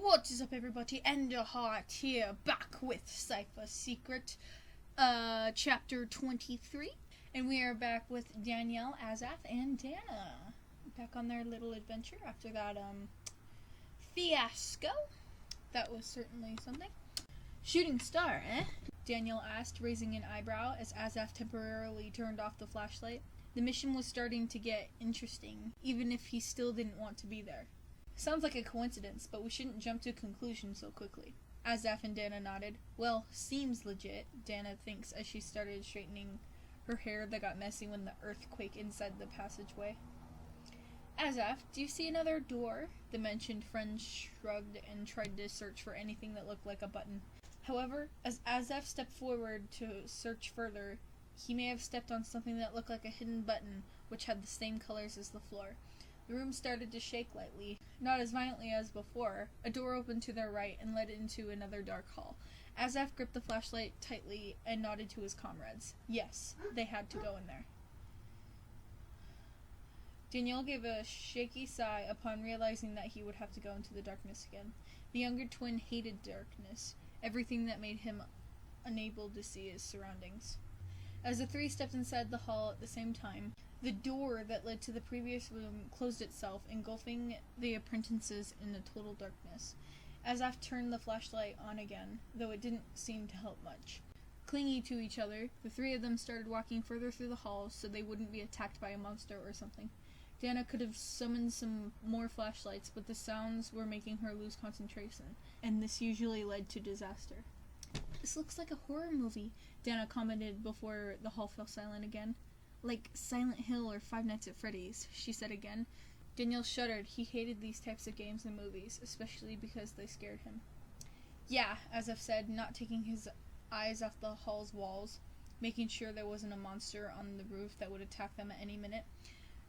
What is up, everybody? Enderheart here, back with Cipher Secret, chapter 23. And we are back with Danielle, Azaf, and Dana. Back on their little adventure after that, fiasco. That was certainly something. Shooting star, eh? Danielle asked, raising an eyebrow as Azaf temporarily turned off the flashlight. The mission was starting to get interesting, even if he still didn't want to be there. Sounds like a coincidence, but we shouldn't jump to conclusions so quickly. Azaf and Dana nodded. Well, seems legit, Dana thinks as she started straightening her hair that got messy when the earthquake inside the passageway. Azaf, do you see another door? The mentioned friend shrugged and tried to search for anything that looked like a button. However, as Azaf stepped forward to search further, he may have stepped on something that looked like a hidden button, which had the same colors as the floor. The room started to shake lightly, not as violently as before. A door opened to their right and led into another dark hall. Azaf gripped the flashlight tightly and nodded to his comrades. Yes, they had to go in there. Danielle gave a shaky sigh upon realizing that he would have to go into the darkness again. The younger twin hated darkness, everything that made him unable to see his surroundings. As the three stepped inside the hall at the same time, the door that led to the previous room closed itself, engulfing the apprentices in a total darkness. Azaf turned the flashlight on again, though it didn't seem to help much. Clinging to each other, the three of them started walking further through the hall so they wouldn't be attacked by a monster or something. Dana could have summoned some more flashlights, but the sounds were making her lose concentration, and this usually led to disaster. This looks like a horror movie, Dana commented before the hall fell silent again. Like Silent Hill or Five Nights at Freddy's, she said again. Danielle shuddered. He hated these types of games and movies, especially because they scared him. Yeah, Azaf said, not taking his eyes off the hall's walls, making sure there wasn't a monster on the roof that would attack them at any minute.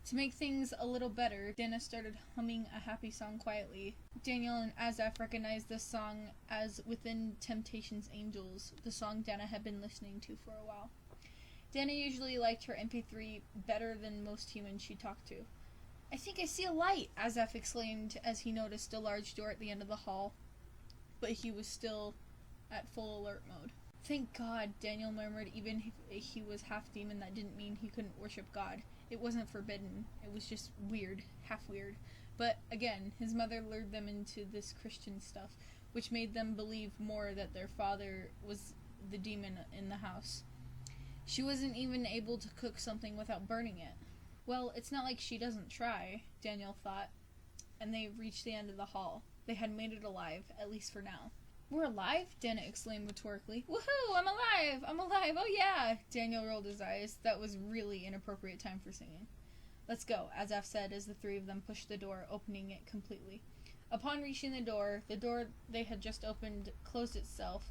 To make things a little better, Dana started humming a happy song quietly. Danielle and Azaf recognized this song as Within Temptation's Angels, the song Dana had been listening to for a while. Dana usually liked her MP3 better than most humans she talked to. I think I see a light, Azaf exclaimed as he noticed a large door at the end of the hall, but he was still at full alert mode. Thank God, Daniel murmured, even if he was half demon, that didn't mean he couldn't worship God. It wasn't forbidden, it was just weird, half weird. But again, his mother lured them into this Christian stuff, which made them believe more that their father was the demon in the house. She wasn't even able to cook something without burning it. Well, it's not like she doesn't try, Danielle thought, and they reached the end of the hall. They had made it alive, at least for now. We're alive? Dana exclaimed rhetorically. Woohoo! I'm alive! I'm alive! Oh yeah! Daniel rolled his eyes. That was really inappropriate time for singing. Let's go, Azaf said as the three of them pushed the door, opening it completely. Upon reaching the door they had just opened closed itself.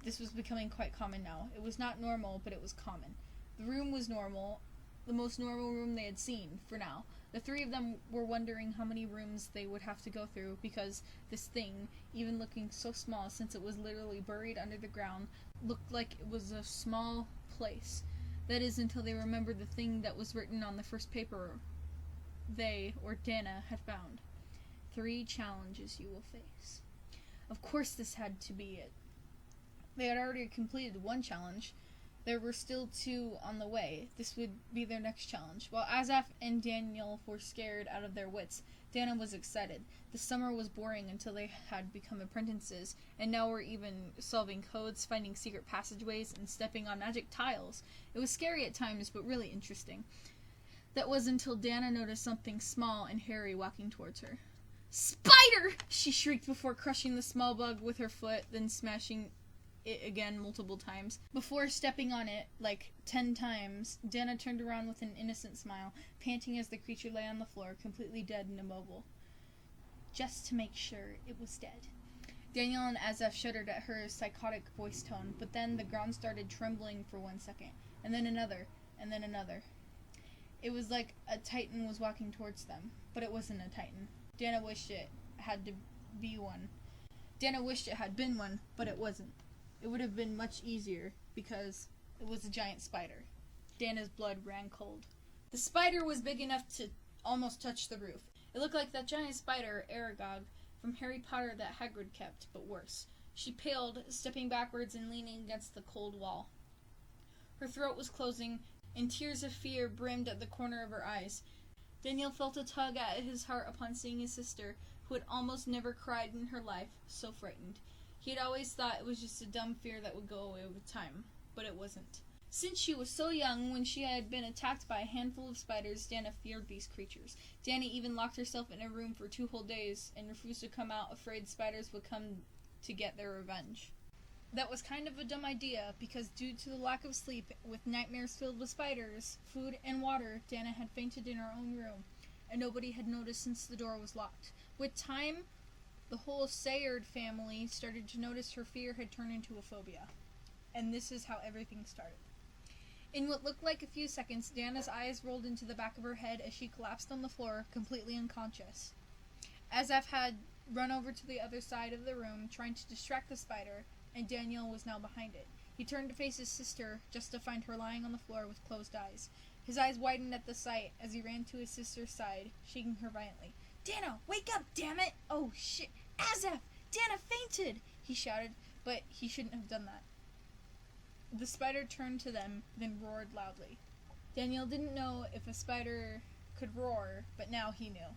This was becoming quite common now. It was not normal, but it was common. The room was normal, the most normal room they had seen, for now. The three of them were wondering how many rooms they would have to go through, because this thing, even looking so small since it was literally buried under the ground, looked like it was a small place. That is, until they remembered the thing that was written on the first paper they, or Dana, had found. 3 challenges you will face. Of course this had to be it. They had already completed 1 challenge. There were still 2 on the way. This would be their next challenge. While Azaf and Daniel were scared out of their wits, Dana was excited. The summer was boring until they had become apprentices, and now were even solving codes, finding secret passageways, and stepping on magic tiles. It was scary at times, but really interesting. That was until Dana noticed something small and hairy walking towards her. Spider! She shrieked before crushing the small bug with her foot, then smashing it again multiple times. Before stepping on it, like 10 times, Dana turned around with an innocent smile, panting as the creature lay on the floor, completely dead and immobile. Just to make sure it was dead. Daniel and Azaf shuddered at her psychotic voice tone, but then the ground started trembling for 1 second, and then another, and then another. It was like a titan was walking towards them, but it wasn't a titan. Dana wished it had to be one. Dana wished it had been one, but it wasn't. It would have been much easier, because it was a giant spider. Dana's blood ran cold. The spider was big enough to almost touch the roof. It looked like that giant spider, Aragog, from Harry Potter that Hagrid kept, but worse. She paled, stepping backwards and leaning against the cold wall. Her throat was closing, and tears of fear brimmed at the corner of her eyes. Daniel felt a tug at his heart upon seeing his sister, who had almost never cried in her life, so frightened. He had always thought it was just a dumb fear that would go away with time, but it wasn't. Since she was so young, when she had been attacked by a handful of spiders, Dana feared these creatures. Dana even locked herself in a room for 2 whole days and refused to come out, afraid spiders would come to get their revenge. That was kind of a dumb idea, because due to the lack of sleep, with nightmares filled with spiders, food, and water, Dana had fainted in her own room, and nobody had noticed since the door was locked. With time, the whole Sayard family started to notice her fear had turned into a phobia. And this is how everything started. In what looked like a few seconds, Dana's eyes rolled into the back of her head as she collapsed on the floor, completely unconscious. Azaf had run over to the other side of the room, trying to distract the spider, and Daniel was now behind it. He turned to face his sister, just to find her lying on the floor with closed eyes. His eyes widened at the sight as he ran to his sister's side, shaking her violently. "Dana, wake up, damn it! Oh, shit! Azaf! Dana fainted!" he shouted, but he shouldn't have done that. The spider turned to them, then roared loudly. Daniel didn't know if a spider could roar, but now he knew.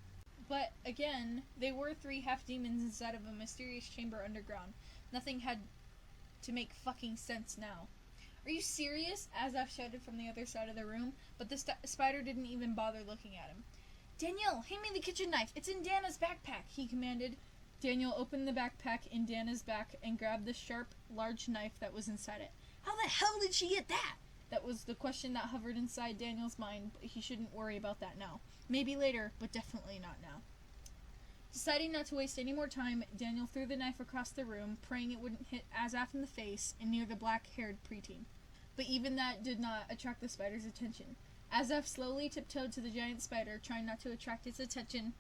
But, again, they were 3 half-demons inside of a mysterious chamber underground. Nothing had to make fucking sense now. "Are you serious?" Azaf shouted from the other side of the room, but the spider didn't even bother looking at him. "Daniel, hand me the kitchen knife. It's in Dana's backpack," he commanded. Daniel opened the backpack in Dana's back and grabbed the sharp, large knife that was inside it. How the hell did she get that? That was the question that hovered inside Daniel's mind, but he shouldn't worry about that now. Maybe later, but definitely not now. Deciding not to waste any more time, Daniel threw the knife across the room, praying it wouldn't hit Azaf in the face and near the black-haired preteen. But even that did not attract the spider's attention. Azaf slowly tiptoed to the giant spider, trying not to attract its attention,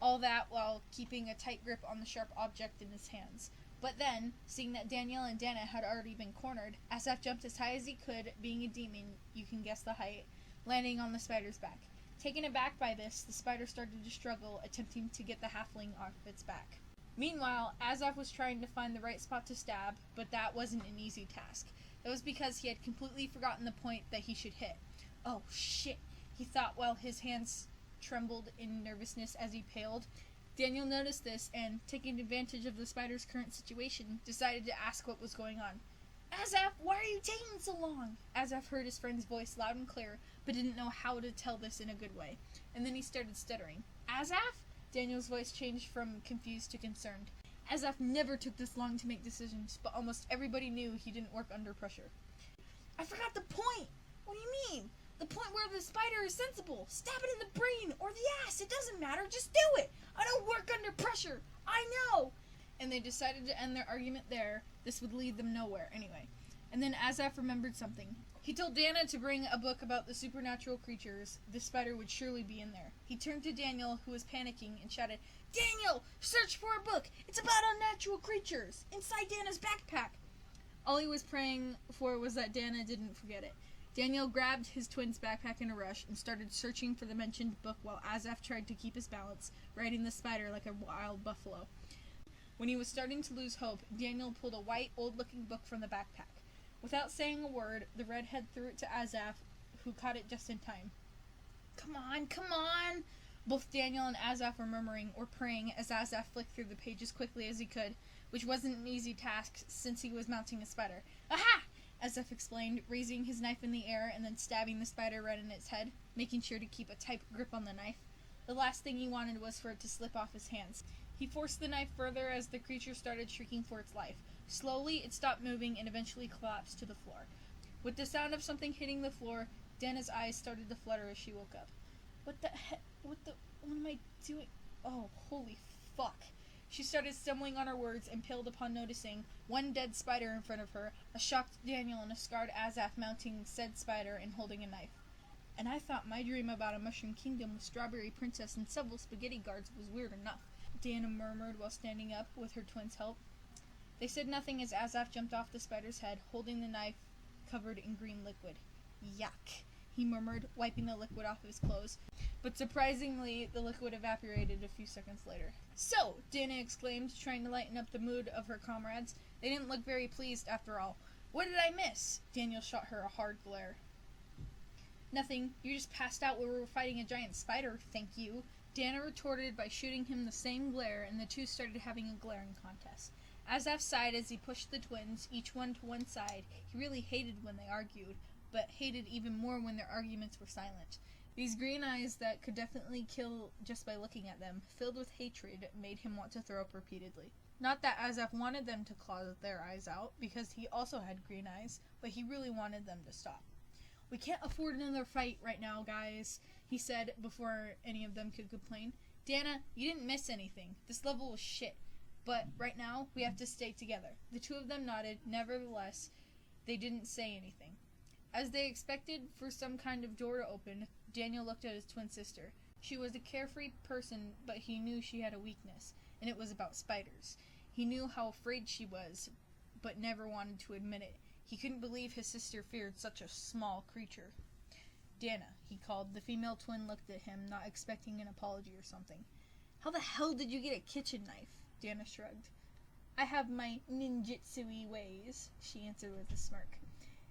all that while keeping a tight grip on the sharp object in his hands. But then, seeing that Daniel and Dana had already been cornered, Azaf jumped as high as he could, being a demon, you can guess the height, landing on the spider's back. Taken aback by this, the spider started to struggle, attempting to get the halfling off its back. Meanwhile, Azaf was trying to find the right spot to stab, but that wasn't an easy task. That was because he had completely forgotten the point that he should hit. "Oh, shit," he thought while his hands trembled in nervousness as he paled. Daniel noticed this and, taking advantage of the spider's current situation, decided to ask what was going on. "Azaf, why are you taking so long?" Azaf heard his friend's voice loud and clear, but didn't know how to tell this in a good way. And then he started stuttering. "Azaf?" Daniel's voice changed from confused to concerned. Azaf never took this long to make decisions, but almost everybody knew he didn't work under pressure. "I forgot the point!" "What do you mean?" "The point where the spider is sensible. Stab it in the brain or the ass. It doesn't matter. Just do it. I don't work under pressure. I know." And they decided to end their argument there. This would lead them nowhere anyway. And then Azaf remembered something. He told Dana to bring a book about the supernatural creatures. The spider would surely be in there. He turned to Daniel, who was panicking, and shouted, "Daniel, search for a book. It's about unnatural creatures. Inside Dana's backpack." All he was praying for was that Dana didn't forget it. Daniel grabbed his twin's backpack in a rush and started searching for the mentioned book while Azaf tried to keep his balance, riding the spider like a wild buffalo. When he was starting to lose hope, Daniel pulled a white, old-looking book from the backpack. Without saying a word, the redhead threw it to Azaf, who caught it just in time. Come on! Both Daniel and Azaf were murmuring or praying as Azaf flicked through the pages quickly as he could, which wasn't an easy task since he was mounting a spider. "Aha!" Azaf explained, raising his knife in the air and then stabbing the spider right in its head, making sure to keep a tight grip on the knife. The last thing he wanted was for it to slip off his hands. He forced the knife further as the creature started shrieking for its life. Slowly, it stopped moving and eventually collapsed to the floor. With the sound of something hitting the floor, Dana's eyes started to flutter as she woke up. What am I doing? Oh, holy fuck. She started stumbling on her words and paled upon noticing one dead spider in front of her, a shocked Daniel and a scarred Azaf mounting said spider and holding a knife. "And I thought my dream about a mushroom kingdom with strawberry princess and several spaghetti guards was weird enough," Dana murmured while standing up with her twin's help. They said nothing as Azaf jumped off the spider's head, holding the knife covered in green liquid. "Yuck," he murmured, wiping the liquid off his clothes. but surprisingly, the liquid evaporated a few seconds later. "So," Dana exclaimed, trying to lighten up the mood of her comrades. They didn't look very pleased, after all. "What did I miss?" Daniel shot her a hard glare. "Nothing. You just passed out while we were fighting a giant spider, thank you." Dana retorted by shooting him the same glare, and the two started having a glaring contest. Azaf sighed as he pushed the twins, each one to one side. He really hated when they argued, but hated even more when their arguments were silent. These green eyes that could definitely kill just by looking at them, filled with hatred, made him want to throw up repeatedly. Not that Azaf wanted them to claw their eyes out, because he also had green eyes, but he really wanted them to stop. "We can't afford another fight right now, guys," he said before any of them could complain. "Dana, you didn't miss anything. This level was shit. But right now, we have to stay together." The two of them nodded. Nevertheless, they didn't say anything. As they expected for some kind of door to open, Daniel looked at his twin sister. She was a carefree person, but he knew she had a weakness, and it was about spiders. He knew how afraid she was, but never wanted to admit it. He couldn't believe his sister feared such a small creature. "Dana," he called. The female twin looked at him, not expecting an apology or something. "How the hell did you get a kitchen knife?" Dana shrugged. "I have my ninjutsu-y ways," she answered with a smirk.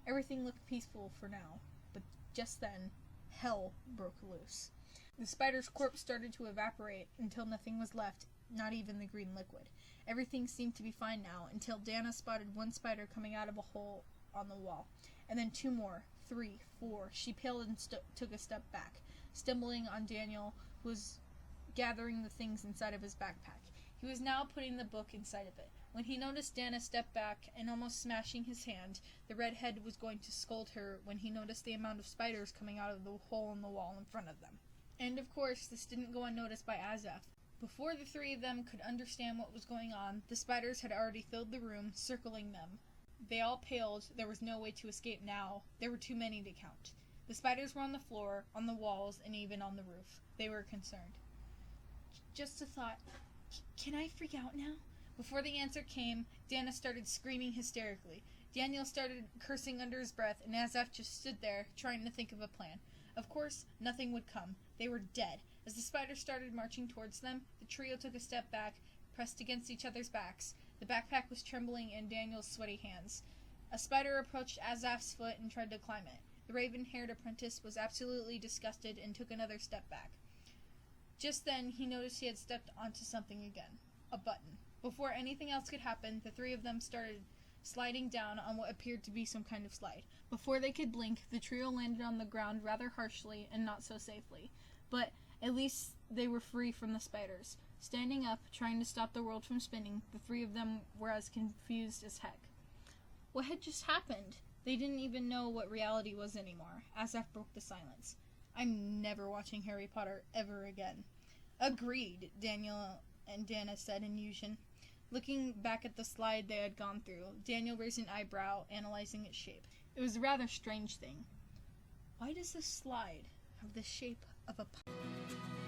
Everything looked peaceful for now, but just then, hell broke loose. The spider's corpse started to evaporate until nothing was left, not even the green liquid. Everything seemed to be fine now, until Dana spotted one spider coming out of a hole on the wall, and then 2 more, 3, 4. She paled and took a step back, stumbling on Daniel, who was gathering the things inside of his backpack. He was now putting the book inside of it. When he noticed Dana step back and almost smashing his hand, the redhead was going to scold her when he noticed the amount of spiders coming out of the hole in the wall in front of them. And of course, this didn't go unnoticed by Azaf. Before the three of them could understand what was going on, the spiders had already filled the room, circling them. They all paled. There was no way to escape now. There were too many to count. The spiders were on the floor, on the walls, and even on the roof. They were concerned. "Just a thought. Can I freak out now?" Before the answer came, Dana started screaming hysterically. Daniel started cursing under his breath, and Azaf just stood there, trying to think of a plan. Of course, nothing would come. They were dead. As the spiders started marching towards them, the trio took a step back, pressed against each other's backs. The backpack was trembling in Daniel's sweaty hands. A spider approached Azaf's foot and tried to climb it. The raven-haired apprentice was absolutely disgusted and took another step back. Just then, he noticed he had stepped onto something again. A button. Before anything else could happen, the three of them started sliding down on what appeared to be some kind of slide. Before they could blink, the trio landed on the ground rather harshly and not so safely. But at least they were free from the spiders. Standing up, trying to stop the world from spinning, the three of them were as confused as heck. What had just happened? They didn't even know what reality was anymore. Azaf broke the silence. "I'm never watching Harry Potter ever again." "Agreed," Daniel and Dana said in unison. Looking back at the slide they had gone through, Daniel raised an eyebrow, analyzing its shape. It was a rather strange thing. Why does this slide have the shape of a pine?